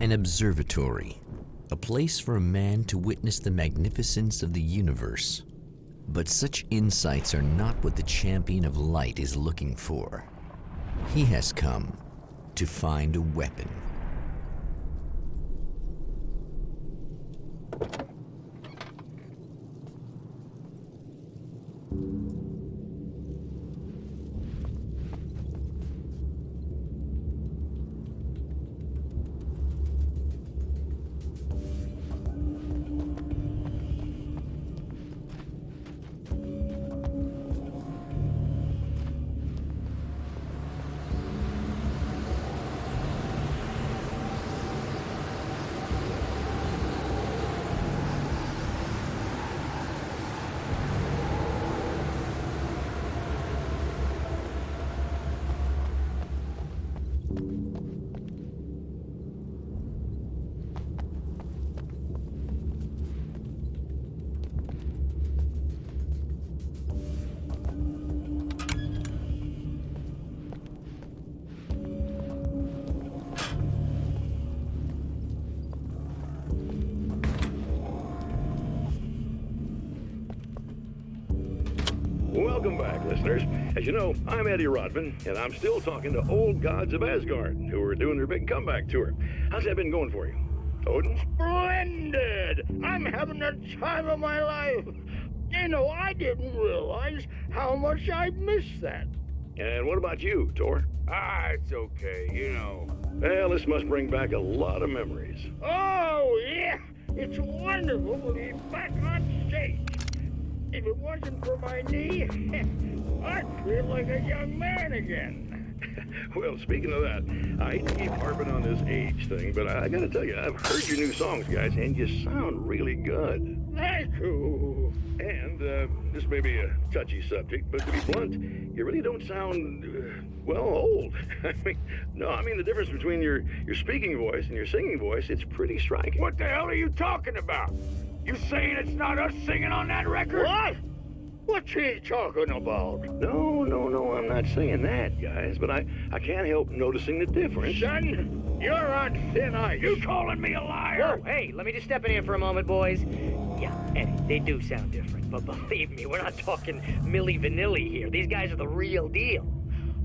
An observatory, a place for a man to witness the magnificence of the universe. But such insights are not what the champion of light is looking for. He has come to find a weapon. Welcome back, listeners. As you know, I'm Eddie Rodman, and I'm still talking to old gods of Asgard, who are doing their big comeback tour. How's that been going for you? Odin? Splendid! I'm having the time of my life. You know, I didn't realize how much I missed that. And what about you, Thor? It's okay, you know. Well, this must bring back a lot of memories. Oh, yeah! It's wonderful to be back on stage. If it wasn't for my knee, I'd feel like a young man again. Well, speaking of that, I hate to keep harping on this age thing, but I gotta tell you, I've heard your new songs, guys, and you sound really good. Thank you. And this may be a touchy subject, but to be blunt, you really don't sound, old. I mean the difference between your speaking voice and your singing voice, it's pretty striking. What the hell are you talking about? You saying it's not us singing on that record? What? What's he talking about? No, I'm not saying that, guys, but I can't help noticing the difference. Son, you're on thin ice. You calling me a liar? Whoa, hey, let me just step in here for a moment, boys. Yeah, Eddie, they do sound different, but believe me, we're not talking Milli Vanilli here. These guys are the real deal.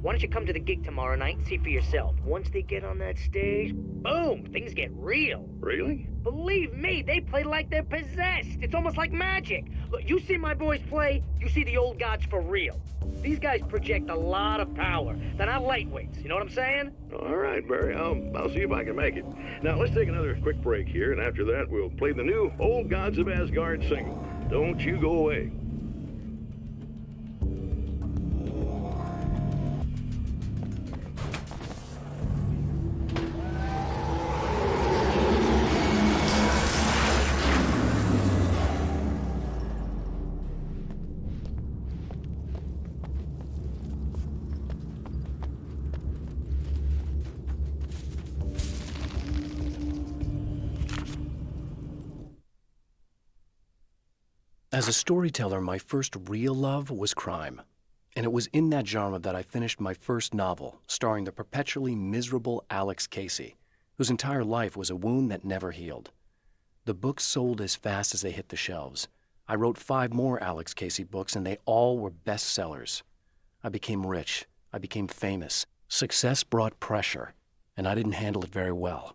Why don't you come to the gig tomorrow night and see for yourself? Once they get on that stage, boom, things get real. Really? Believe me, they play like they're possessed. It's almost like magic. Look, you see my boys play, you see the old gods for real. These guys project a lot of power. They're not lightweights, you know what I'm saying? All right, Barry, I'll see if I can make it. Now, let's take another quick break here, and after that, we'll play the new Old Gods of Asgard single. Don't you go away. As a storyteller, my first real love was crime. And it was in that genre that I finished my first novel, starring the perpetually miserable Alex Casey, whose entire life was a wound that never healed. The books sold as fast as they hit the shelves. I wrote 5 more Alex Casey books, and they all were bestsellers. I became rich. I became famous. Success brought pressure, and I didn't handle it very well.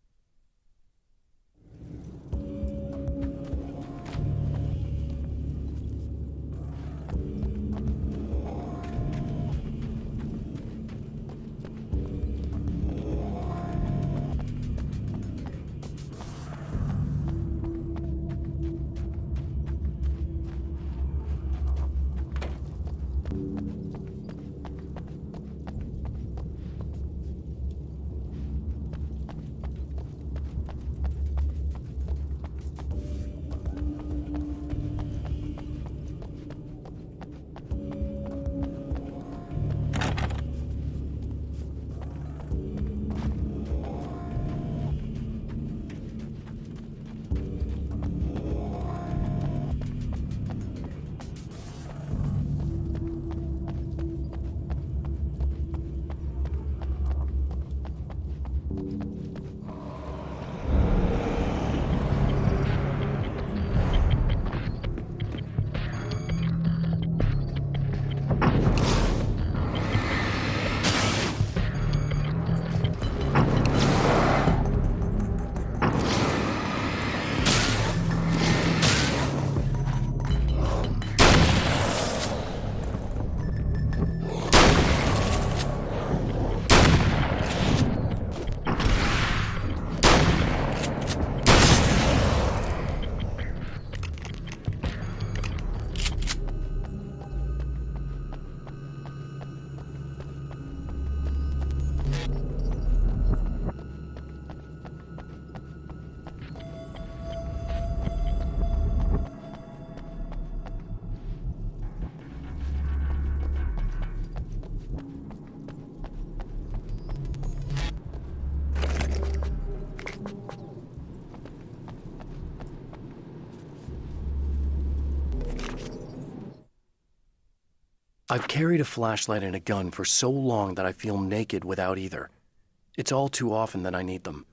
I've carried a flashlight and a gun for so long that I feel naked without either. It's all too often that I need them.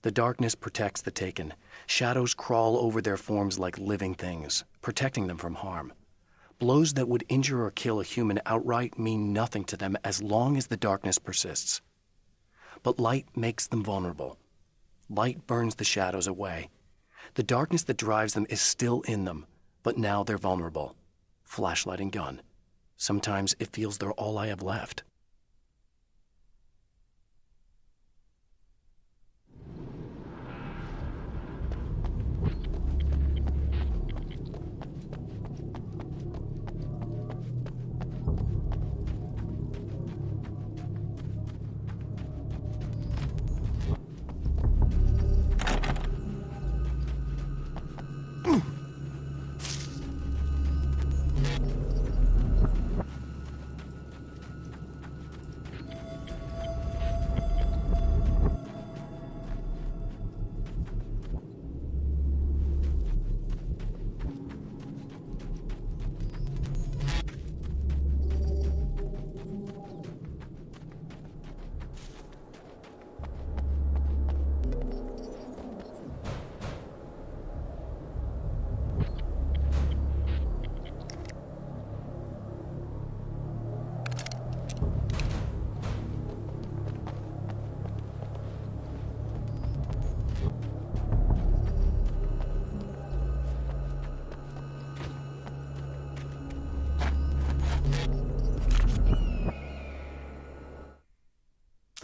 The darkness protects the taken. Shadows crawl over their forms like living things, protecting them from harm. Blows that would injure or kill a human outright mean nothing to them as long as the darkness persists. But light makes them vulnerable. Light burns the shadows away. The darkness that drives them is still in them, but now they're vulnerable. Flashlight and gun. Sometimes it feels they're all I have left.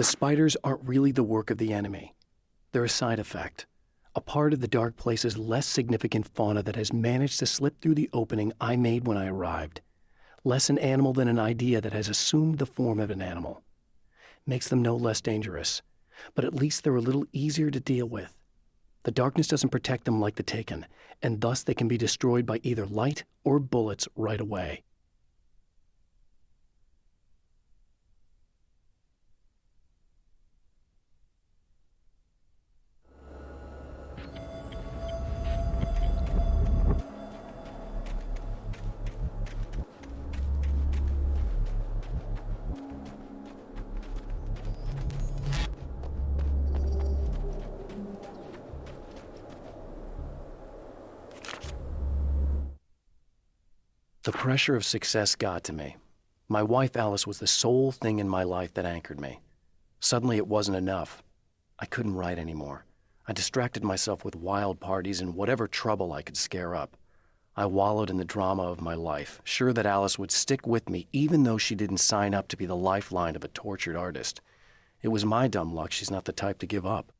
The spiders aren't really the work of the enemy. They're a side effect, a part of the dark place's less significant fauna that has managed to slip through the opening I made when I arrived. Less an animal than an idea that has assumed the form of an animal. Makes them no less dangerous, but at least they're a little easier to deal with. The darkness doesn't protect them like the Taken, and thus they can be destroyed by either light or bullets right away. The pressure of success got to me. My wife Alice was the sole thing in my life that anchored me. Suddenly it wasn't enough. I couldn't write anymore. I distracted myself with wild parties and whatever trouble I could scare up. I wallowed in the drama of my life, sure that Alice would stick with me even though she didn't sign up to be the lifeline of a tortured artist. It was my dumb luck she's not the type to give up.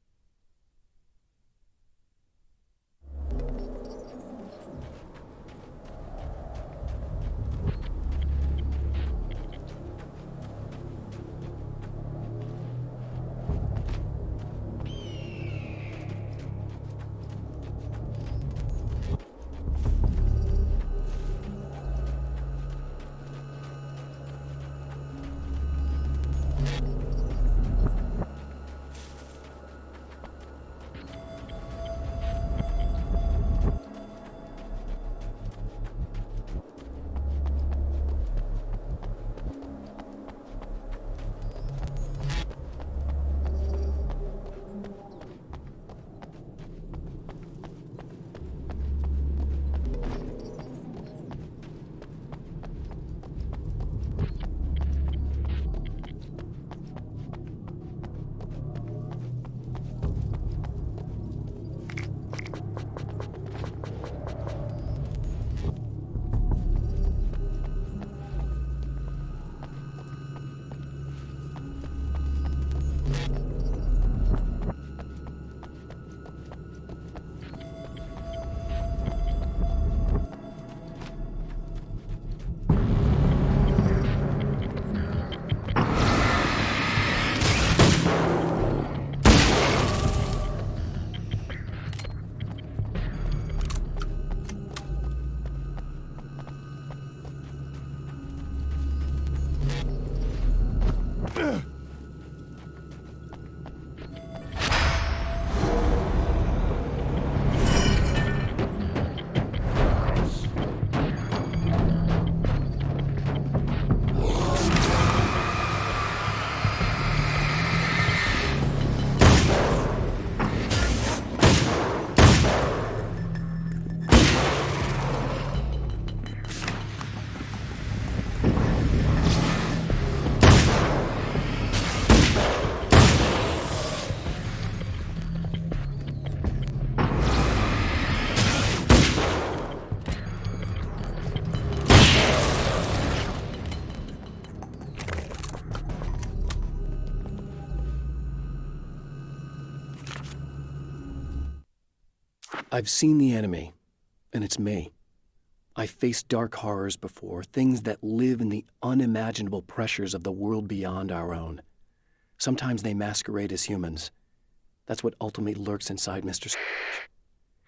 I've seen the enemy, and it's me. I faced dark horrors before, things that live in the unimaginable pressures of the world beyond our own. Sometimes they masquerade as humans. That's what ultimately lurks inside Mr. Scrooge.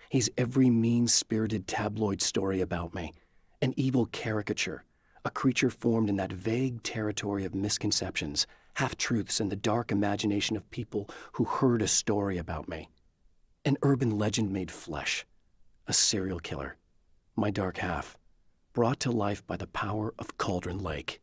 He's every mean-spirited tabloid story about me, an evil caricature, a creature formed in that vague territory of misconceptions, half-truths, and the dark imagination of people who heard a story about me. An urban legend made flesh, a serial killer, my dark half, brought to life by the power of Cauldron Lake.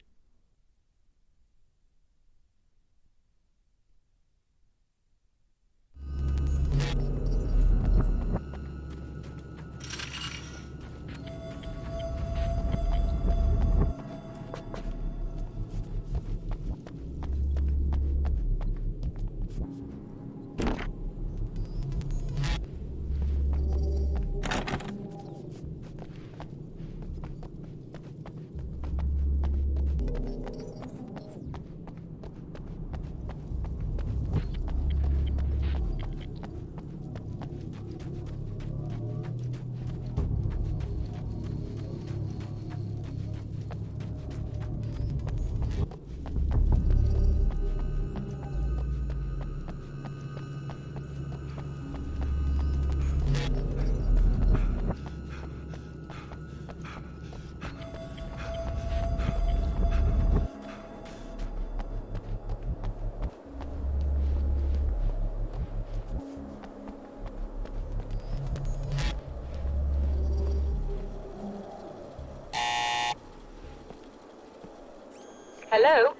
Hello?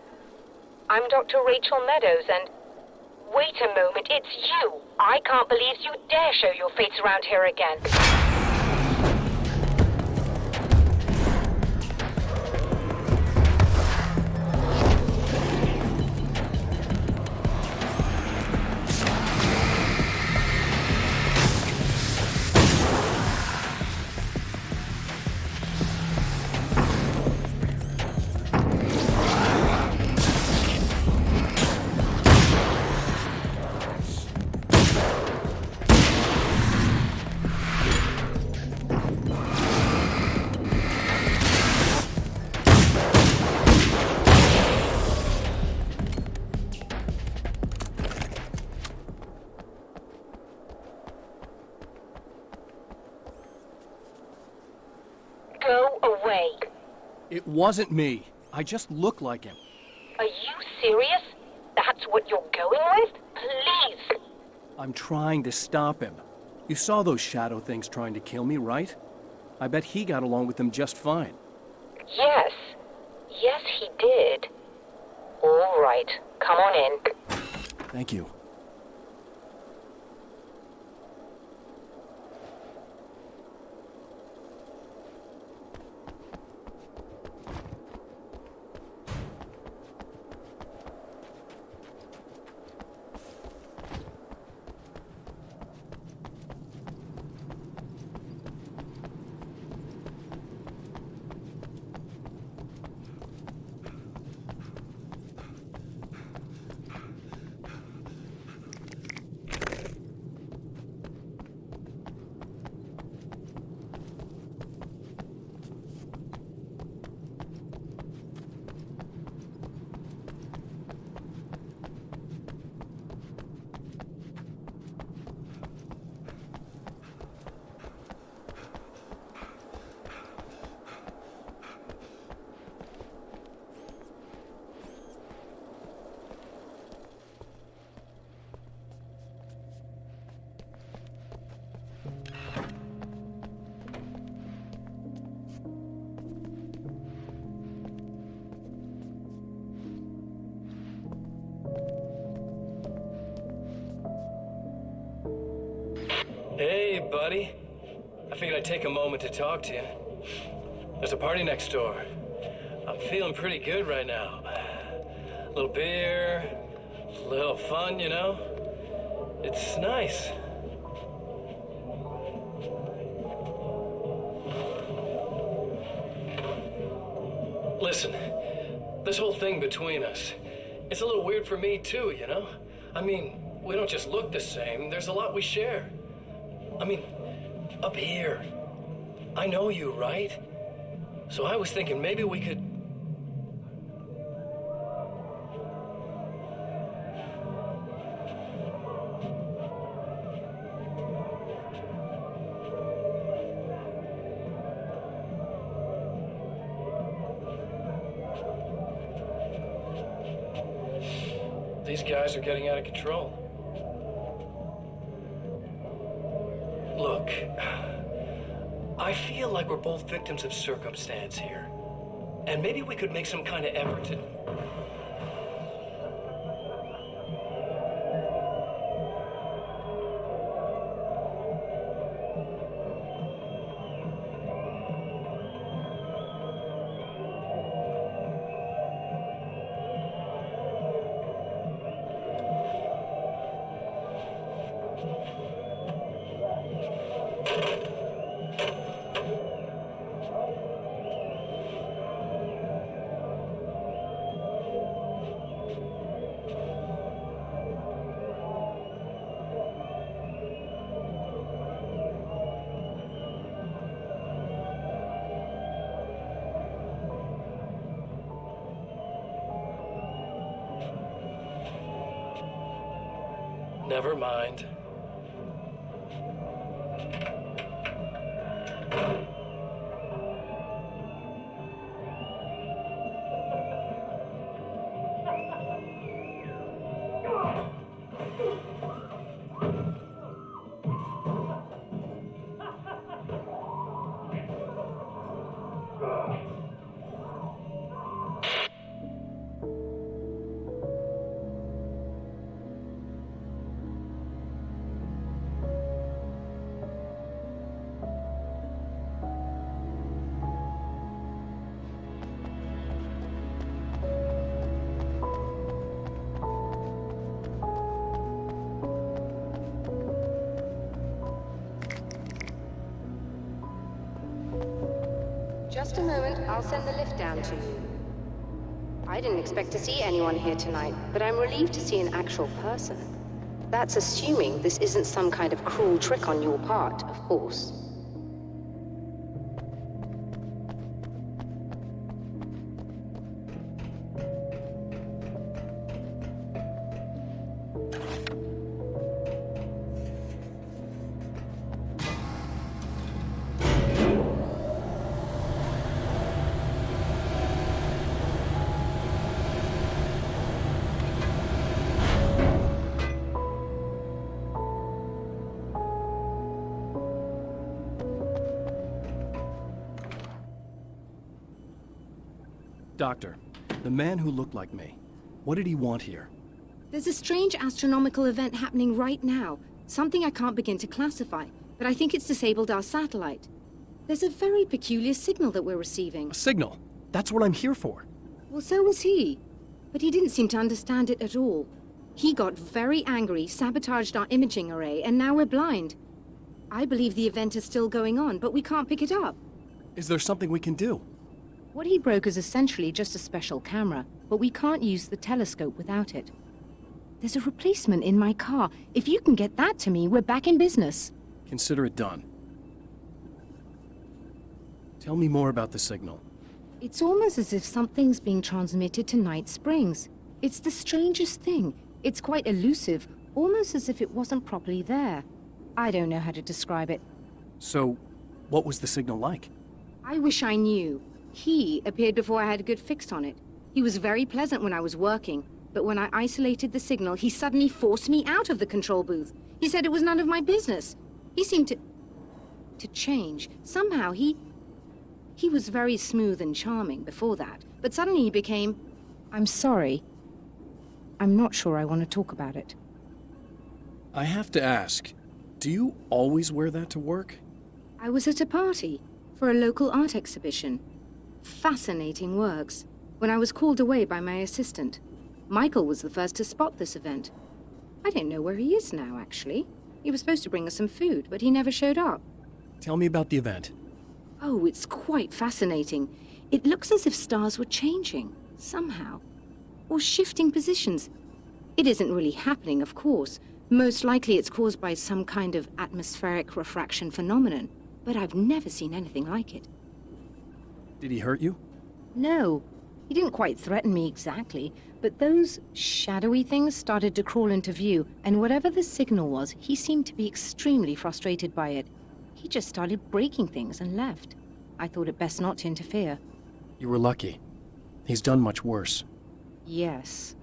I'm Dr. Rachel Meadows, and... Wait a moment, it's you! I can't believe you dare show your face around here again. Go away. It wasn't me. I just look like him. Are you serious? That's what you're going with? Please! I'm trying to stop him. You saw those shadow things trying to kill me, right? I bet he got along with them just fine. Yes. Yes, he did. All right. Come on in. Thank you. Hey, buddy. I figured I'd take a moment to talk to you. There's a party next door. I'm feeling pretty good right now. A little beer, a little fun, you know? It's nice. Listen, this whole thing between us, it's a little weird for me too, you know? I mean, we don't just look the same, there's a lot we share. I mean, Up here. I know you, right? So I was thinking maybe we could... These guys are getting out of control. Look, I feel like we're both victims of circumstance here. And maybe we could make some kind of effort to... Never mind. Just a moment, I'll send the lift down to you. I didn't expect to see anyone here tonight, but I'm relieved to see an actual person. That's assuming this isn't some kind of cruel trick on your part, of course. Doctor, the man who looked like me, what did he want here? There's a strange astronomical event happening right now. Something I can't begin to classify, but I think it's disabled our satellite. There's a very peculiar signal that we're receiving. A signal? That's what I'm here for. Well, so was he. But he didn't seem to understand it at all. He got very angry, sabotaged our imaging array, and now we're blind. I believe the event is still going on, but we can't pick it up. Is there something we can do? What he broke is essentially just a special camera, but we can't use the telescope without it. There's a replacement in my car. If you can get that to me, we're back in business. Consider it done. Tell me more about the signal. It's almost as if something's being transmitted to Night Springs. It's the strangest thing. It's quite elusive, almost as if it wasn't properly there. I don't know how to describe it. So, what was the signal like? I wish I knew. He appeared before I had a good fix on it. He was very pleasant when I was working, but when I isolated the signal, he suddenly forced me out of the control booth. He said it was none of my business. He seemed to change. Somehow he was very smooth and charming before that, but suddenly he became... I'm sorry. I'm not sure I want to talk about it. I have to ask, do you always wear that to work? I was at a party for a local art exhibition. Fascinating works. When I was called away by my assistant, Michael was the first to spot this event. I don't know where he is now, actually. He was supposed to bring us some food, but he never showed up. Tell me about the event. Oh, it's quite fascinating. It looks as if stars were changing, somehow. Or shifting positions. It isn't really happening, of course, Most likely it's caused by some kind of atmospheric refraction phenomenon, but I've never seen anything like it. Did he hurt you? No, he didn't quite threaten me exactly, but those shadowy things started to crawl into view, and whatever the signal was, he seemed to be extremely frustrated by it. He just started breaking things and left. I thought it best not to interfere. You were lucky. He's done much worse. Yes.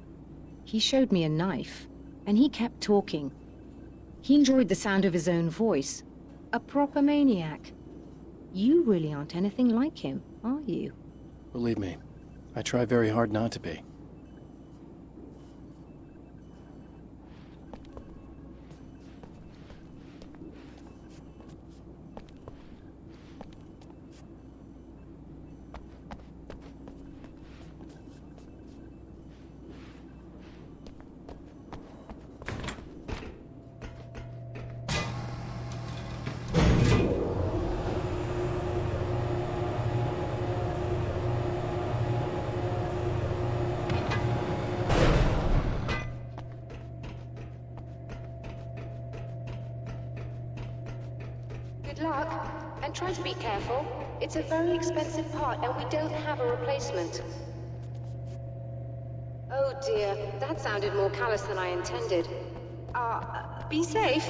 He showed me a knife, and he kept talking. He enjoyed the sound of his own voice. A proper maniac. You really aren't anything like him, are you? Believe me, I try very hard not to be. Good luck, and try to be careful. It's a very expensive part, and we don't have a replacement. Oh dear, that sounded more callous than I intended. Be safe.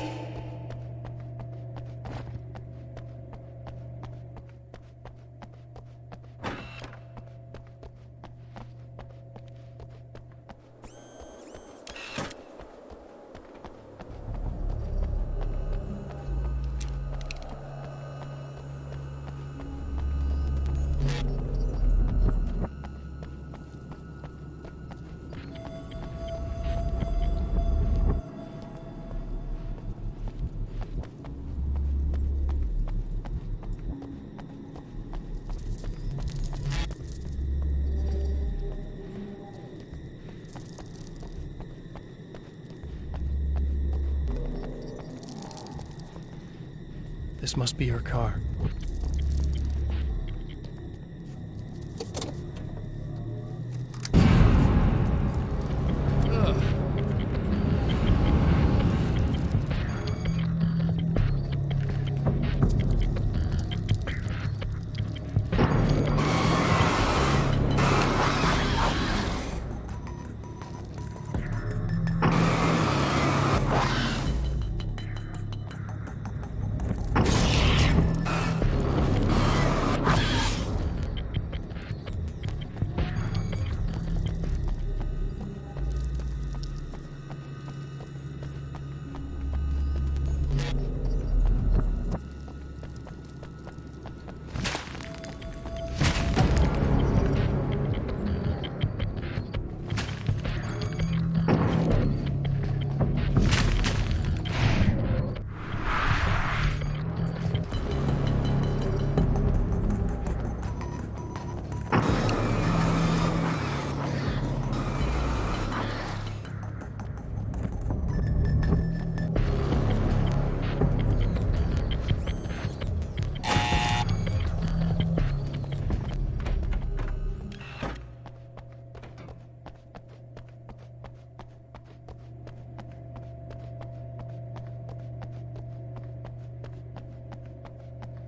This must be her car.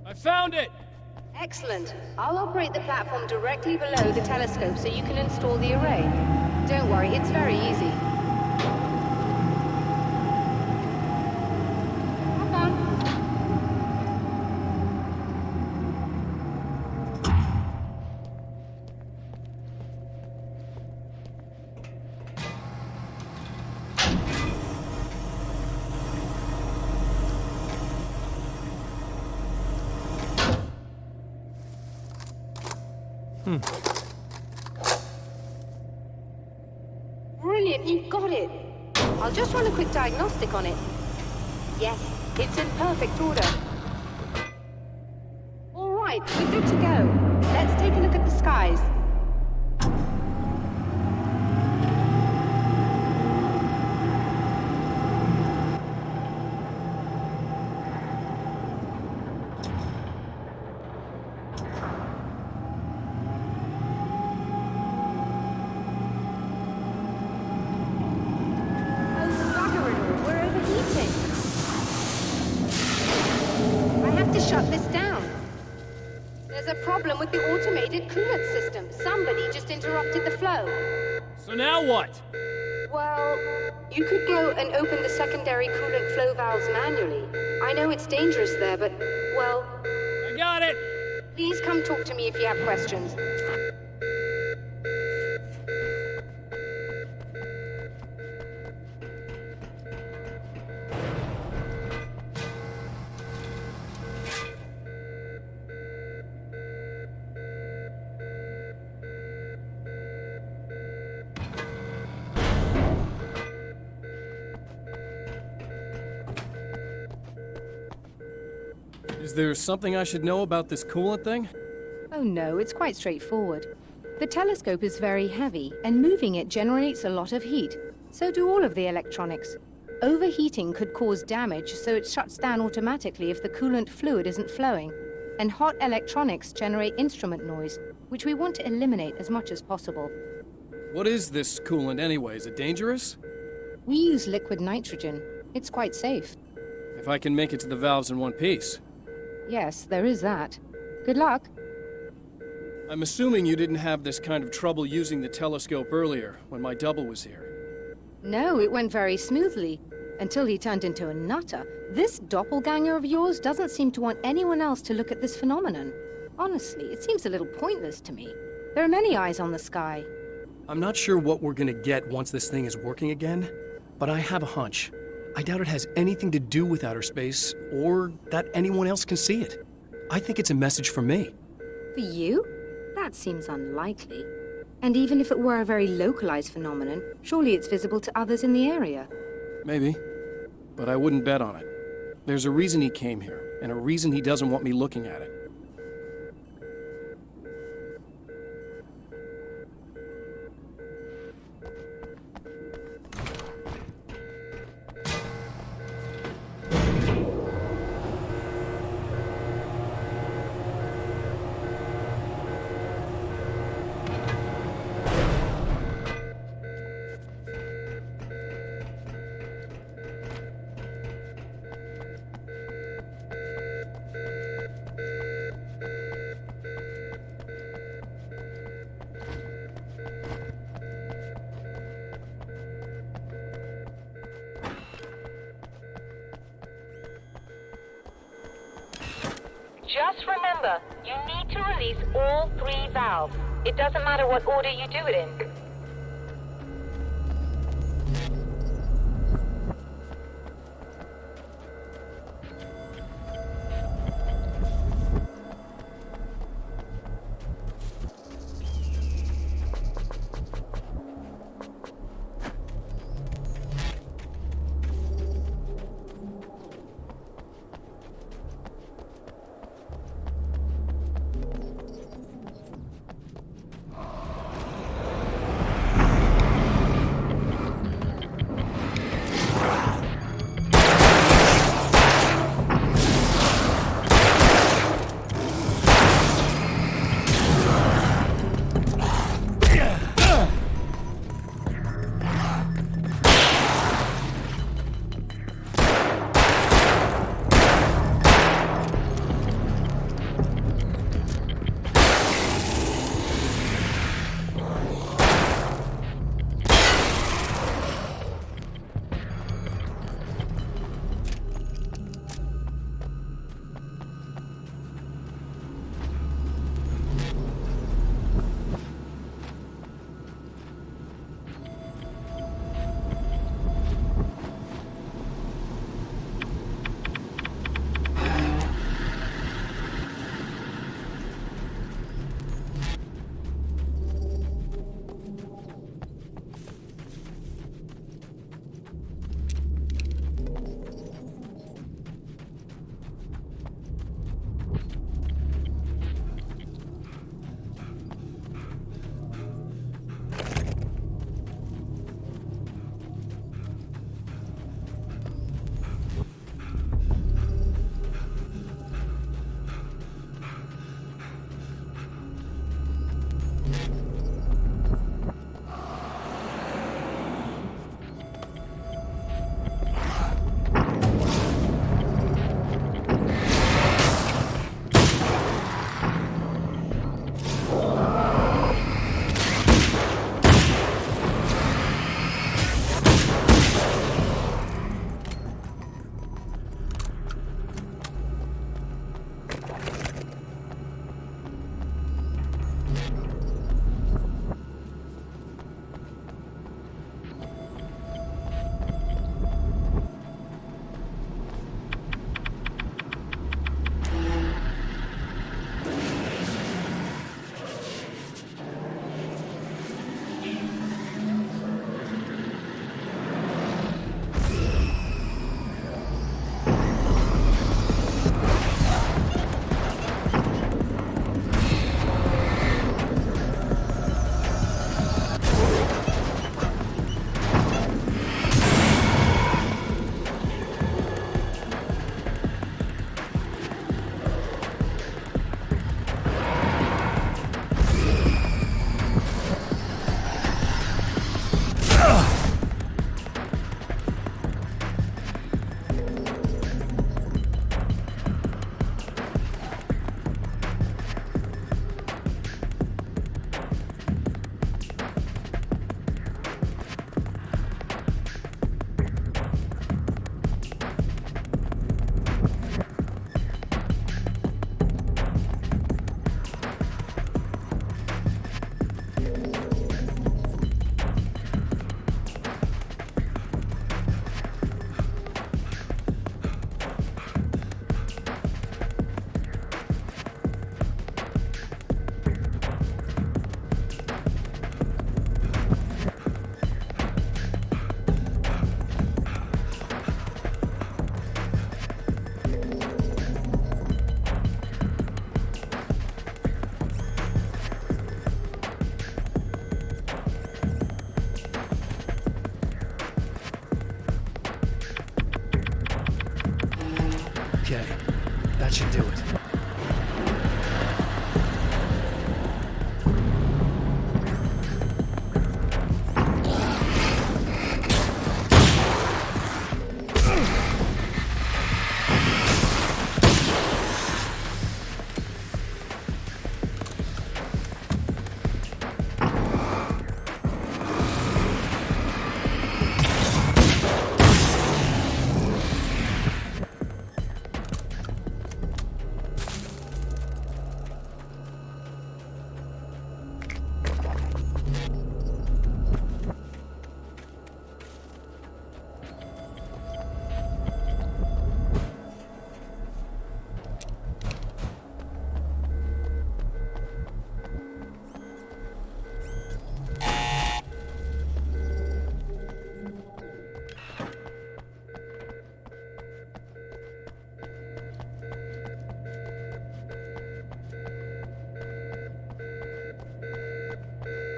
I found it! Excellent. I'll operate the platform directly below the telescope so you can install the array. Don't worry, it's very easy. Hop on. Brilliant, you've got it. I'll just run a quick diagnostic on it. Yes, it's in perfect order. All right, we're good to go. Let's take a look at the skies. of the automated coolant system. Somebody just interrupted the flow. So now what? Well, you could go and open the secondary coolant flow valves manually. I know it's dangerous there, but, well... I got it! Please come talk to me if you have questions. Is there something I should know about this coolant thing? Oh no, it's quite straightforward. The telescope is very heavy, and moving it generates a lot of heat. So do all of the electronics. Overheating could cause damage, so it shuts down automatically if the coolant fluid isn't flowing. And hot electronics generate instrument noise, which we want to eliminate as much as possible. What is this coolant anyway? Is it dangerous? We use liquid nitrogen. It's quite safe. If I can make it to the valves in one piece. Yes, there is that. Good luck. I'm assuming you didn't have this kind of trouble using the telescope earlier, when my double was here. No, it went very smoothly. Until he turned into a nutter. This doppelganger of yours doesn't seem to want anyone else to look at this phenomenon. Honestly, it seems a little pointless to me. There are many eyes on the sky. I'm not sure what we're gonna get once this thing is working again, but I have a hunch. I doubt it has anything to do with outer space, or that anyone else can see it. I think it's a message for me. For you? That seems unlikely. And even if it were a very localized phenomenon, surely it's visible to others in the area. Maybe. But I wouldn't bet on it. There's a reason he came here, and a reason he doesn't want me looking at it. Just remember, you need to release all 3 valves. It doesn't matter what order you do it in. should do it.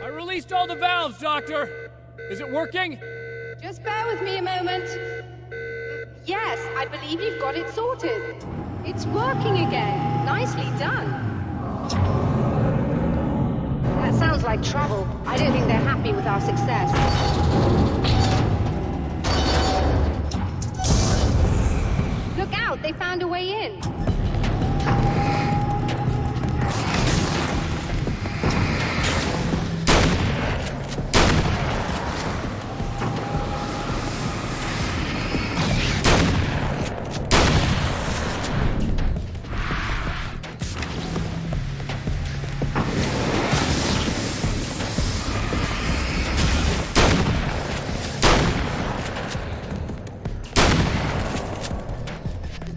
I released all the valves, Doctor! Is it working? Just bear with me a moment. Yes, I believe you've got it sorted. It's working again. Nicely done. That sounds like trouble. I don't think they're happy with our success. Look out, they found a way in.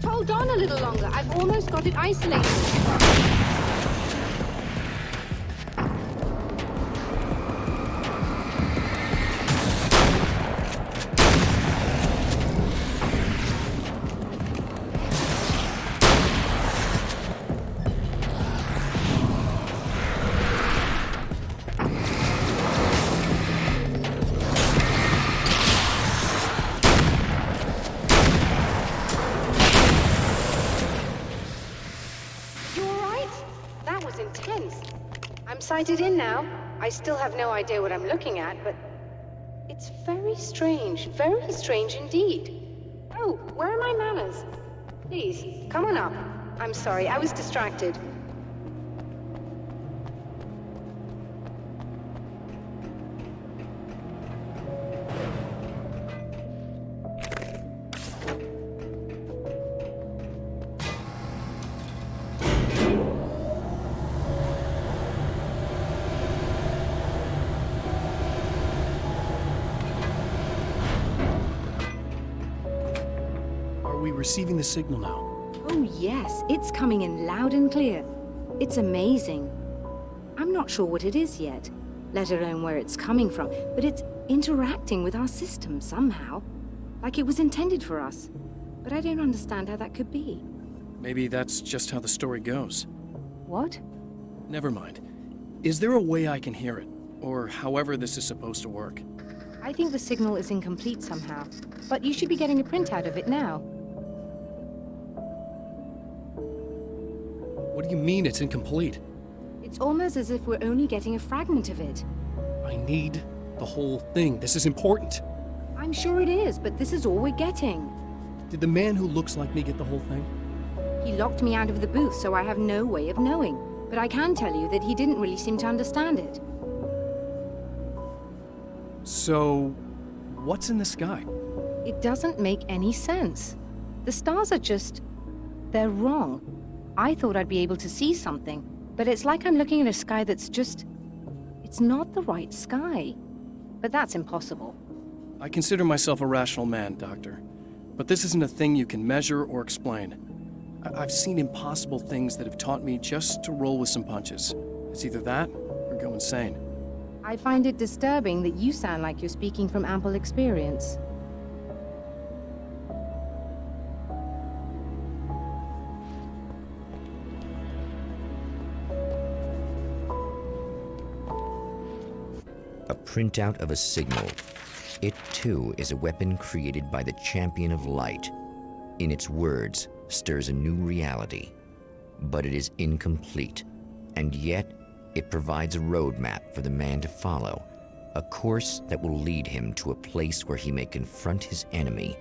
Hold on a little longer. I've almost got it isolated. Intense. I'm sighted in now. I still have no idea what I'm looking at, but it's very strange indeed. Oh, where are my manners? Please, come on up. I'm sorry, I was distracted. Are we receiving the signal now? Oh yes, it's coming in loud and clear. It's amazing. I'm not sure what it is yet, let alone where it's coming from, but it's interacting with our system somehow. Like it was intended for us. But I don't understand how that could be. Maybe that's just how the story goes. What? Never mind. Is there a way I can hear it? Or however this is supposed to work? I think the signal is incomplete somehow, but you should be getting a printout of it now. What do you mean it's incomplete? It's almost as if we're only getting a fragment of it. I need the whole thing. This is important. I'm sure it is, but this is all we're getting. Did the man who looks like me get the whole thing? He locked me out of the booth, so I have no way of knowing. But I can tell you that he didn't really seem to understand it. So, what's in the sky? It doesn't make any sense. The stars are just... they're wrong. I thought I'd be able to see something, but it's like I'm looking at a sky that's just... it's not the right sky. But that's impossible. I consider myself a rational man, Doctor. But this isn't a thing you can measure or explain. I've seen impossible things that have taught me just to roll with some punches. It's either that or go insane. I find it disturbing that you sound like you're speaking from ample experience. A printout of a signal. It, too, is a weapon created by the Champion of Light. In its words, stirs a new reality, but it is incomplete, and yet it provides a roadmap for the man to follow, a course that will lead him to a place where he may confront his enemy